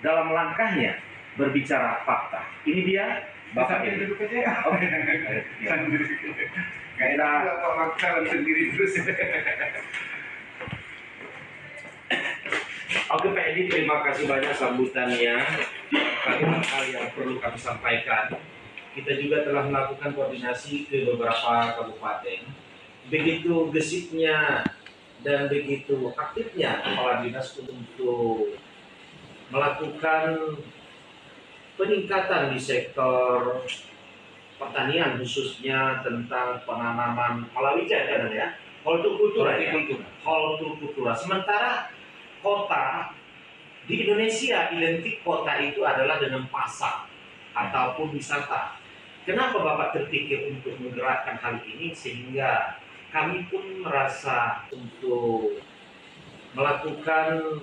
dalam langkahnya berbicara fakta. Ini dia Bapak Sambil Edi. duduk aja. Oke. Sambil duduk. Gak enak juga Pak Maksalam sendiri terus. Oke Pak Edi, terima kasih banyak sambutannya. Kalimat hal yang perlu kami sampaikan. Kita juga telah melakukan koordinasi ke beberapa kabupaten. Begitu gesitnya dan begitu aktifnya kepala dinas untuk melakukan peningkatan di sektor pertanian, khususnya tentang penanaman palawija ya, hortikultura ya, hortikultura. Sementara kota di Indonesia, identik kota itu adalah dengan pasar ataupun wisata. Kenapa Bapak terpikir untuk menggerakkan hal ini, sehingga kami pun merasa untuk melakukan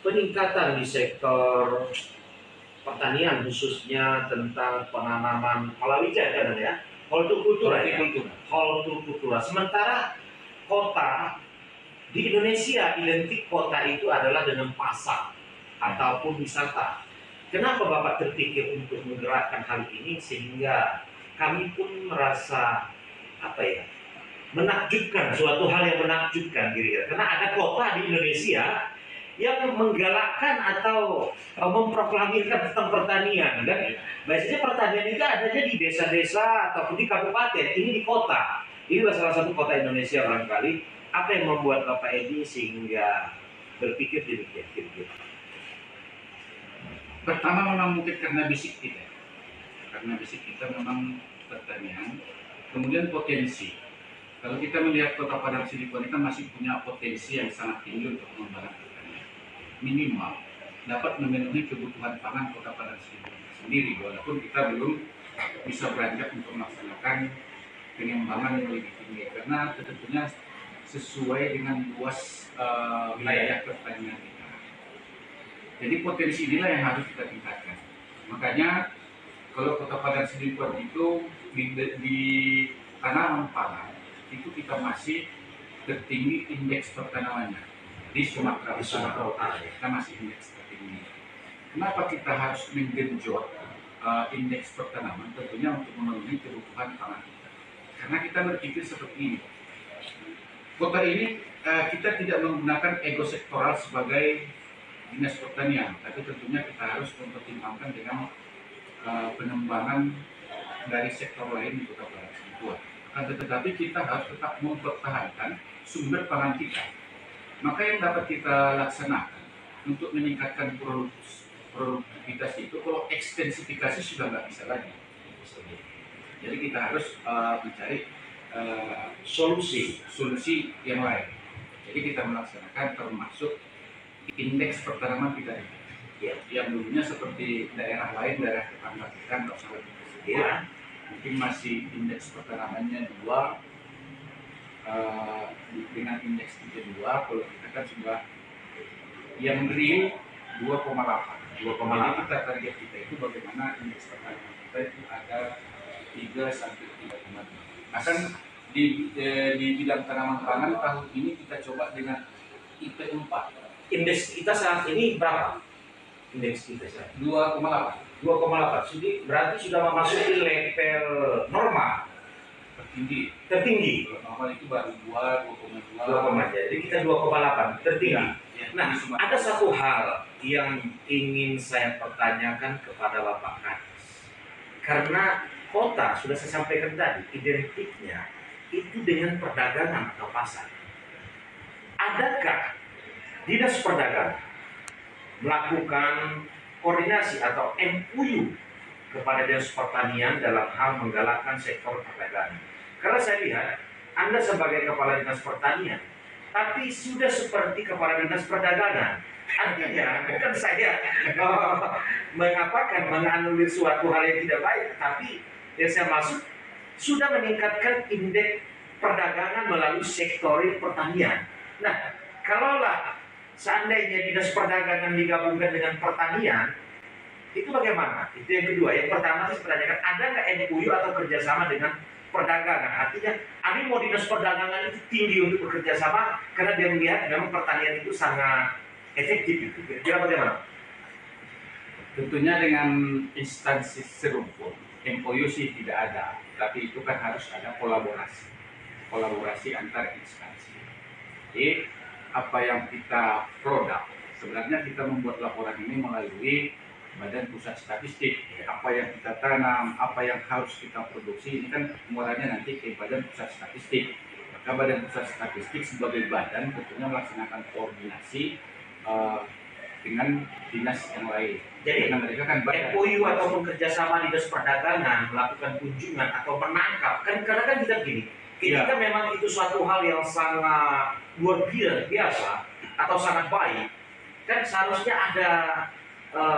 peningkatan di sektor pertanian, khususnya tentang penanaman palawija ya, hortikultura ya, hortikultura. Sementara kota di Indonesia, identik kota itu adalah dengan pasar ataupun wisata. Kenapa Bapak terpikir untuk menggerakkan hal ini, sehingga kami pun merasa menakjubkan, suatu hal yang menakjubkan kira-kira. Karena ada kota di Indonesia yang menggalakkan atau memproklamirkan tentang pertanian, dan biasanya pertanian itu adanya di desa-desa ataupun di kabupaten. Ini di kota. Inilah salah satu kota Indonesia barangkali. Apa yang membuat Bapak Edi sehingga berpikir demikian kira-kira? Pertama memang mungkin karena basic kita. Karena basic kita memang pertanian. Kemudian potensi. Kalau kita melihat Kota Padang Sidikuan kita masih punya potensi yang sangat tinggi untuk mengembangkan pertanian. Minimal dapat memenuhi kebutuhan pangan Kota Padang Sidikuan sendiri, walaupun kita belum bisa beranjak untuk melaksanakan pengembangan yang lebih tinggi, karena tentunya sesuai dengan luas wilayah pertanian kita. Jadi potensi inilah yang harus kita tingkatkan. Makanya kalau Kota Padang Sidikuan itu di tanaman pangan itu kita masih tertinggi indeks pertanamannya di Sumatera Utara. Kita masih indeks tertinggi. Kenapa kita harus menggenjot indeks pertanaman? Tentunya untuk memenuhi kebutuhan pangan kita. Karena kita berpikir seperti ini. Kota ini kita tidak menggunakan ego sektoral sebagai dinas pertanian, tapi tentunya kita harus mempertimbangkan dengan pengembangan dari sektor lain di Kota Padang Sidikuan. Tetapi kita harus tetap mempertahankan sumber pangan kita. Maka yang dapat kita laksanakan untuk meningkatkan produktivitas itu, kalau ekstensifikasi sudah nggak bisa lagi. Jadi kita harus mencari solusi yang lain. Jadi kita melaksanakan termasuk indeks pertanaman kita ya, yang dulunya seperti daerah lain, daerah tetangga kita nggak usah lebih kesedia, mungkin masih indeks pertanamannya 2 dengan indeks 32, kalau kita kan sudah yang real 2,8. Jadi kita target kita itu bagaimana indeks pertanaman kita itu ada 3 sampai 3,2. Bahkan di bidang tanaman pangan tahun ini kita coba dengan IP 4. Indeks kita saat ini berapa? Indeks kita saat 2,8. 2,8. Jadi berarti sudah memasuki level normal tertinggi. Normal itu baru 2,2. Jadi kita 2,8 tertinggi. Ya, nah, ada satu hal yang ingin saya pertanyakan kepada Bapak Kadis. Karena kota sudah saya sampaikan tadi, identiknya itu dengan perdagangan atau pasar. Adakah Dinas Perdagangan melakukan koordinasi atau MOU kepada Dinas Pertanian dalam hal menggalakkan sektor perdagangan? Karena saya lihat Anda sebagai Kepala Dinas Pertanian, tapi sudah seperti Kepala Dinas Perdagangan. Artinya bukan saya menganulir suatu hal yang tidak baik, tapi yang saya maksud sudah meningkatkan indeks perdagangan melalui sektor pertanian. Nah, kalaulah seandainya Dinas Perdagangan digabungkan dengan pertanian, itu bagaimana? Itu yang kedua. Yang pertama saya pertanyakan, ada nggak MOU atau kerjasama dengan perdagangan? Artinya, mau Dinas Perdagangan itu tinggi untuk bekerja sama karena dia melihat memang pertanian itu sangat efektif. Kira-kira bagaimana? Tentunya dengan instansi serumpun, MOU sih tidak ada, tapi itu kan harus ada kolaborasi antar instansi. Jadi apa yang kita produk, sebenarnya kita membuat laporan ini melalui Badan Pusat Statistik. Apa yang kita tanam, apa yang harus kita produksi, ini kan muaranya nanti ke Badan Pusat Statistik. Maka Badan Pusat Statistik sebagai badan tentunya melaksanakan koordinasi dengan dinas yang lain. Jadi karena mereka kan MOU ataupun kerjasama dinas perdagangan melakukan kunjungan atau menangkap, kan karena kan kita gini, ketika memang itu suatu hal yang sangat luar biasa atau sangat baik, kan seharusnya ada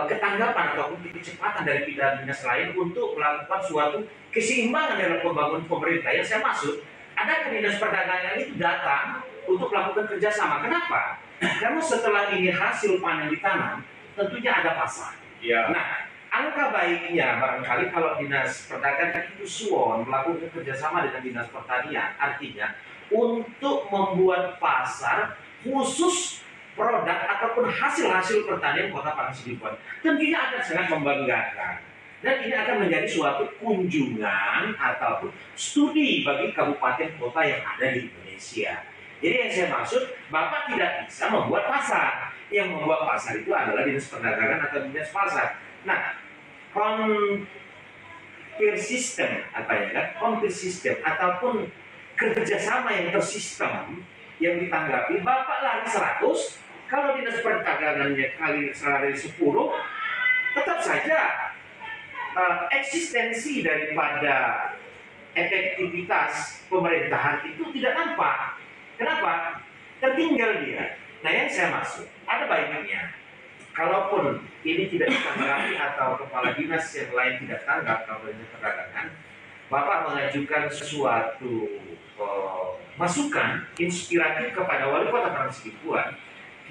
ketanggapan ataupun kecepatan dari pihak dinas lain untuk melakukan suatu keseimbangan dalam pembangunan pemerintah. Yang saya maksud, ada dinas perdagangan itu datang untuk melakukan kerjasama. Kenapa? Karena setelah ini hasil panen ditanam, tentunya ada pasar. Ya. Nah, angka baiknya barangkali kalau dinas perdagangan itu suon melakukan kerjasama dengan dinas pertanian, artinya untuk membuat pasar khusus produk ataupun hasil-hasil pertanian Kota Parangtribuan. Tentunya akan sangat membanggakan. Dan ini akan menjadi suatu kunjungan ataupun studi bagi kabupaten kota yang ada di Indonesia. Jadi yang saya maksud, Bapak tidak bisa membuat pasar. Yang membuat pasar itu adalah dinas perdagangan atau dinas pasar. Nah, compare system ataupun kerjasama yang tersistem yang ditanggapi, Bapak lari 100, kalau dinas perdagangannya kali 10, tetap saja eksistensi daripada efektivitas pemerintahan itu tidak nampak. Kenapa? Tertinggal dia. Nah, yang saya maksud, ada baiknya. Kalaupun ini tidak ditanggapi atau kepala dinas yang lain tidak tanggap kalau dinas perdagangan, Bapak mengajukan sesuatu masukan inspiratif kepada wali kota Parangtribuan.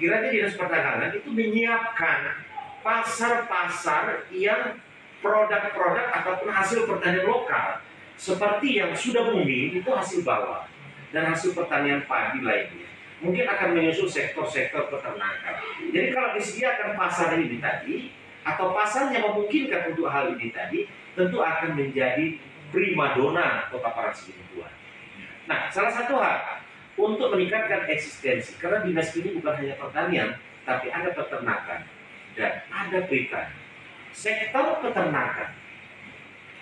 Kiranya dinas perdagangan itu menyiapkan pasar-pasar yang produk-produk ataupun hasil pertanian lokal seperti yang sudah booming itu hasil bawah dan hasil pertanian padi lainnya. Mungkin akan menyusul sektor-sektor peternakan. Jadi kalau disediakan pasar ini tadi atau pasarnya memungkinkan untuk hal ini tadi, tentu akan menjadi primadona Kota Parangtribuan. Nah, salah satu hal untuk meningkatkan eksistensi, karena dinas ini bukan hanya pertanian, tapi ada peternakan dan ada perikanan. Sektor peternakan,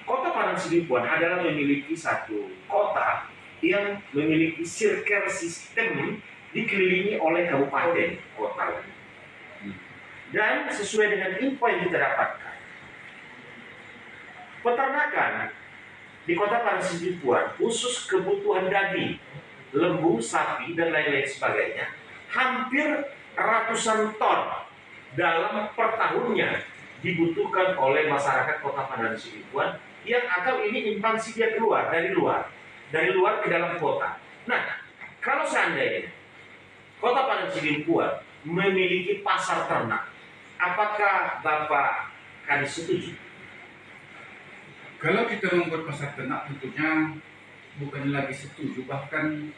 Kota Parangtribuan adalah memiliki satu kota yang memiliki circle system dikelilingi oleh kabupaten kota. Dan sesuai dengan info yang kita dapatkan, peternakan di Kota Parangtribuan khusus kebutuhan daging, lembu, sapi, dan lain-lain sebagainya, hampir ratusan ton dalam per tahunnya dibutuhkan oleh masyarakat Kota Parangtribuan yang atau ini instansi dia keluar dari luar ke dalam kota. Nah, kalau seandainya Kota Parangtribuan memiliki pasar ternak, apakah Bapak akan setuju? Kalau kita membuat pasar ternak, tentunya bukan lagi setuju, bahkan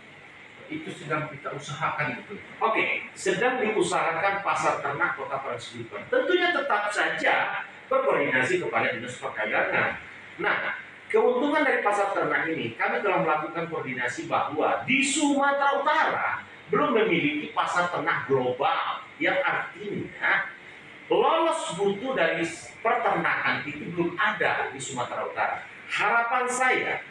itu sedang kita usahakan gitu. Oke, sedang diusahakan pasar ternak Kota Parangtribuan. Tentunya tetap saja berkoordinasi kepada dinas perdagangan. Nah, keuntungan dari pasar ternak ini, kami telah melakukan koordinasi bahwa di Sumatera Utara belum memiliki pasar ternak global, yang artinya lolos mutu dari peternakan itu belum ada di Sumatera Utara. Harapan saya,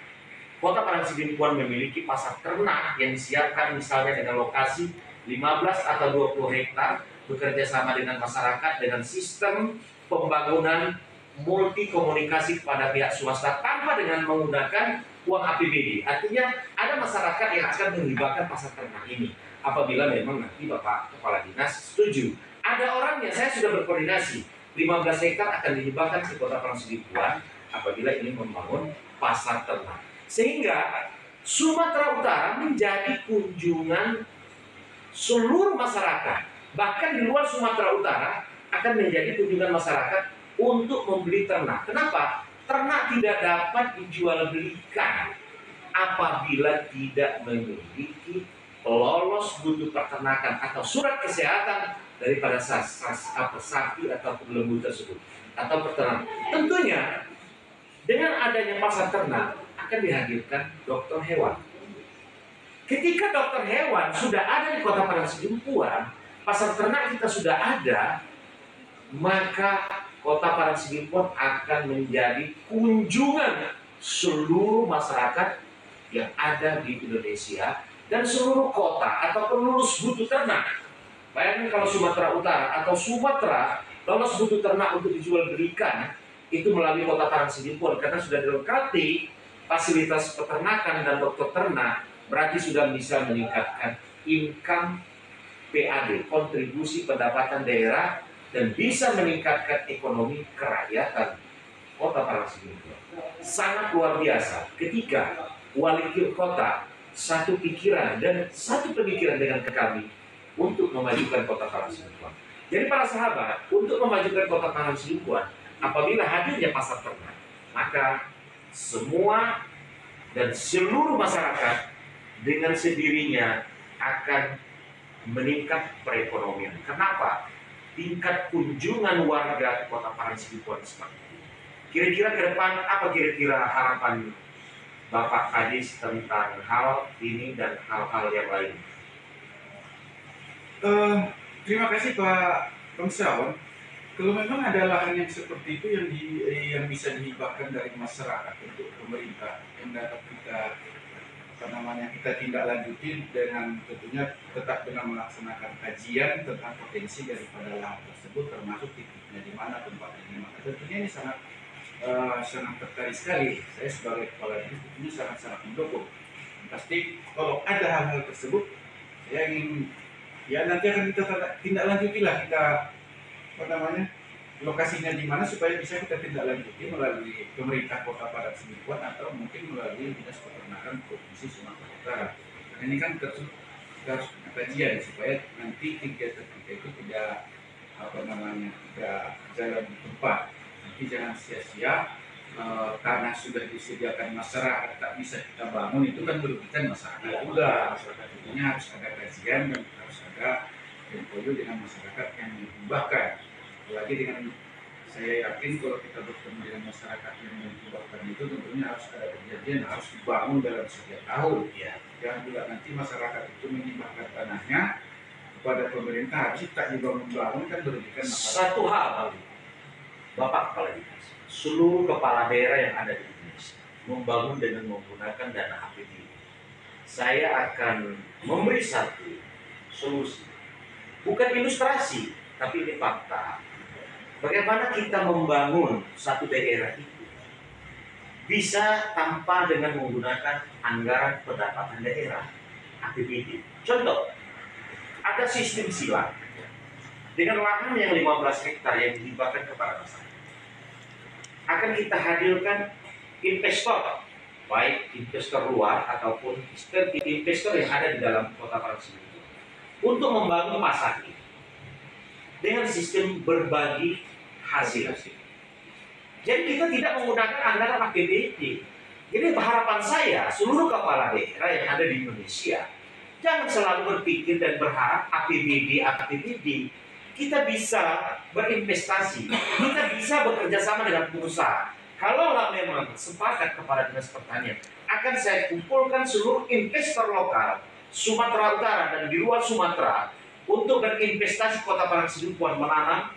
Kota Parangtribuan memiliki pasar ternak yang disiapkan misalnya dengan lokasi 15 atau 20 hektar, bekerja sama dengan masyarakat dengan sistem pembangunan multi komunikasi kepada pihak swasta tanpa dengan menggunakan uang APBD. Artinya ada masyarakat yang akan menghibahkan pasar ternak ini apabila memang nanti Bapak Kepala Dinas setuju. Ada orangnya, saya sudah berkoordinasi, 15 hektar akan dihibahkan ke Kota Parangtribuan apabila ini membangun pasar ternak. Sehingga Sumatera Utara menjadi kunjungan seluruh masyarakat. Bahkan di luar Sumatera Utara akan menjadi kunjungan masyarakat untuk membeli ternak. Kenapa? Ternak tidak dapat dijual belikan apabila tidak memiliki lolos mutu peternakan atau surat kesehatan daripada sapi ataupun lembu tersebut atau peternak. Tentunya dengan adanya pasar ternak akan dihadirkan dokter hewan. Ketika dokter hewan sudah ada di Kota Parangsidimpuan, pasar ternak kita sudah ada, maka Kota Parangsidimpuan akan menjadi kunjungan seluruh masyarakat yang ada di Indonesia dan seluruh kota atau penerus butuh ternak. Bayangkan kalau Sumatera Utara atau Sumatera lolos butuh ternak untuk dijual belikan, itu melalui Kota Parangsidimpuan karena sudah dilengkapi fasilitas peternakan dan dokter ternak, berarti sudah bisa meningkatkan income PAD, kontribusi pendapatan daerah, dan bisa meningkatkan ekonomi kerakyatan Kota Parangsidimpuan. Sangat luar biasa ketika wali kota satu pikiran dan satu pemikiran dengan kami untuk memajukan Kota Parangsidimpuan. Jadi para sahabat, untuk memajukan Kota Parangsidimpuan, apabila hadirnya pasar ternak, maka semua dan seluruh masyarakat dengan sendirinya akan meningkat perekonomian. Kenapa? Tingkat kunjungan warga ke Kota Parangsidimpuan semakin tinggi. Kira-kira ke depan apa kira-kira harapan Bapak Kadis tentang hal ini dan hal-hal yang lain? Terima kasih Pak Bangsawan. Kalau memang ada lahan yang seperti itu yang bisa dihibahkan dari masyarakat untuk pemerintah, yang dapat kita kita tindak lanjuti dengan tentunya tetap dengan melaksanakan kajian tentang potensi daripada lahan tersebut, termasuk titiknya di mana, tempatnya di mana. Tentunya ini sangat tertarik sekali. Saya sebagai kepala dinas tentunya sangat mendukung. Pasti kalau ada hal-hal tersebut, saya ingin nanti akan kita tindak lanjuti lah, kita lokasinya di mana supaya bisa kita tindak lanjuti melalui pemerintah Kota Parangsidimpuan atau mungkin melalui Dinas Peternakan Provinsi Sumatera Utara. Ini kan harus kajian supaya nanti kegiatan kita itu tidak tidak jalan di tempat. Nanti jangan sia-sia karena sudah disediakan masyarakat tak bisa kita bangun, itu kan merugikan masyarakat juga. Tentunya harus ada kajian dan harus ada MOU dengan masyarakat yang dihibahkan. Apalagi dengan saya yakin kalau kita bertemu dengan masyarakat yang menghibahkan itu, tentunya harus ada perjanjian, harus dibangun dalam setiap tahun. Jangan juga nanti masyarakat itu menghibahkan tanahnya kepada pemerintah, habis tak dibangun-bangun, kan merugikan masyarakat. Satu hal, Bapak Kepala Dinas, seluruh kepala daerah yang ada di Indonesia membangun dengan menggunakan dana APBD. Saya akan memberi satu solusi, bukan ilustrasi, tapi ini fakta. Bagaimana kita membangun satu daerah itu bisa tanpa dengan menggunakan anggaran pendapatan daerah APBD. Contoh, ada sistem silang dengan lahan yang 15 hektar yang dihibahkan kepada masyarakat. Akan kita hadirkan investor, baik investor luar ataupun investor yang ada di dalam Kota Parangsidimpuan, untuk membangun pasar ini dengan sistem berbagi hasil. Jadi kita tidak menggunakan anggaran APBD. Jadi harapan saya, seluruh kepala daerah yang ada di Indonesia, jangan selalu berpikir dan berharap APBD. Kita bisa berinvestasi, kita bisa bekerja sama dengan pengusaha. Kalaulah memang sepakat kepada Dinas Pertanian, akan saya kumpulkan seluruh investor lokal Sumatera Utara dan di luar Sumatera untuk berinvestasi Kota Parangsidimpuan, menanam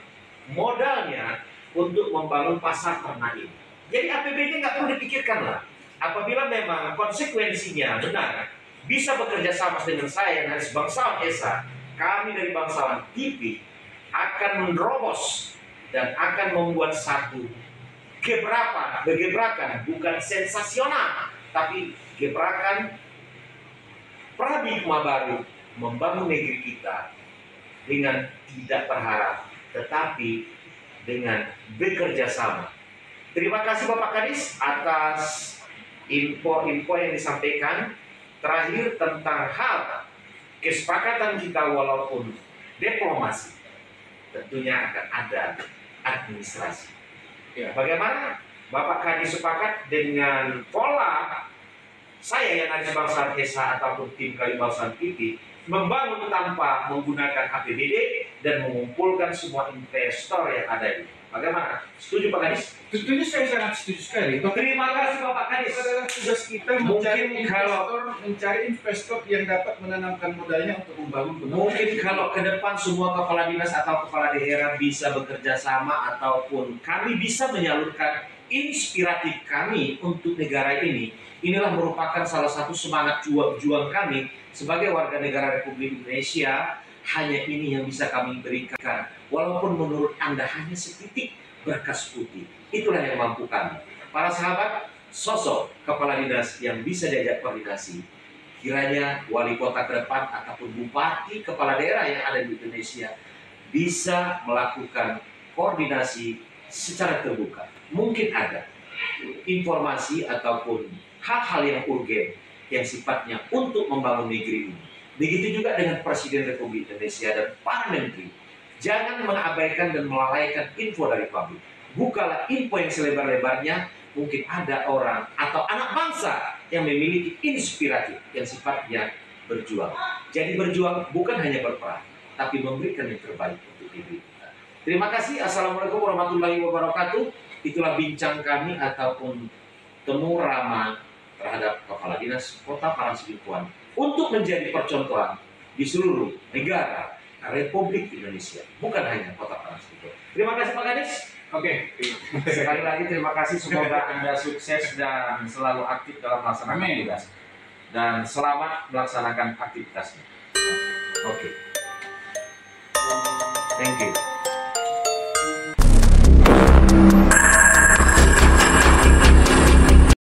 modalnya untuk membangun pasar ternak ini. Jadi APBD nggak perlu dipikirkan lah. Apabila memang konsekuensinya benar, bisa bekerja sama dengan saya dari Bangsawan Esa, kami dari Bangsawan TV akan menerobos dan akan membuat satu gebrakan, bukan sensasional, tapi gebrakan paradigma baru membangun negeri kita dengan tidak berharap, tetapi dengan bekerja sama. Terima kasih Bapak Kadis atas info-info yang disampaikan. Terakhir tentang hal kesepakatan kita walaupun diplomasi, tentunya akan ada administrasi. Bagaimana Bapak Kadis sepakat dengan pola saya yang ada Bangsawan Esa ataupun tim Kali Bangsawan TV membangun tanpa menggunakan APBD dan mengumpulkan semua investor yang ada ini. Bagaimana? Setuju Pak Kadis? Tentunya saya sangat setuju sekali. Terima kasih Bapak Kadis. Itu adalah tugas kita mencari investor yang dapat menanamkan modalnya untuk membangun. Mungkin kalau ke depan semua kepala dinas atau kepala daerah bisa bekerja sama, ataupun kami bisa menyalurkan inspiratif kami untuk negara ini, inilah merupakan salah satu semangat juang kami sebagai warga negara Republik Indonesia. Hanya ini yang bisa kami berikan, walaupun menurut Anda hanya setitik berkas putih. Itulah yang mampu kami. Para sahabat, sosok kepala dinas yang bisa diajak koordinasi, kiranya wali kota ke depan ataupun bupati, kepala daerah yang ada di Indonesia bisa melakukan koordinasi secara terbuka. Mungkin ada informasi ataupun hal-hal yang urgen yang sifatnya untuk membangun negeri ini. Begitu juga dengan Presiden Republik Indonesia dan para menteri. Jangan mengabaikan dan melalaikan info dari publik. Bukalah info yang selebar-lebarnya. Mungkin ada orang atau anak bangsa yang memiliki inspiratif yang sifatnya berjuang. Jadi berjuang bukan hanya berperang, tapi memberikan yang terbaik untuk negeri kita. Terima kasih. Assalamualaikum warahmatullahi wabarakatuh. Itulah bincang kami ataupun temu ramah terhadap Kepala Dinas Kota Parangtribuan untuk menjadi percontohan di seluruh negara Republik Indonesia, bukan hanya Kota Parangtribuan. Terima kasih Pak Kadis. Oke. Sekali lagi terima kasih, semoga Anda sukses dan selalu aktif dalam melaksanakan tugas. Dan selamat melaksanakan aktivitasnya. Oke. Thank you.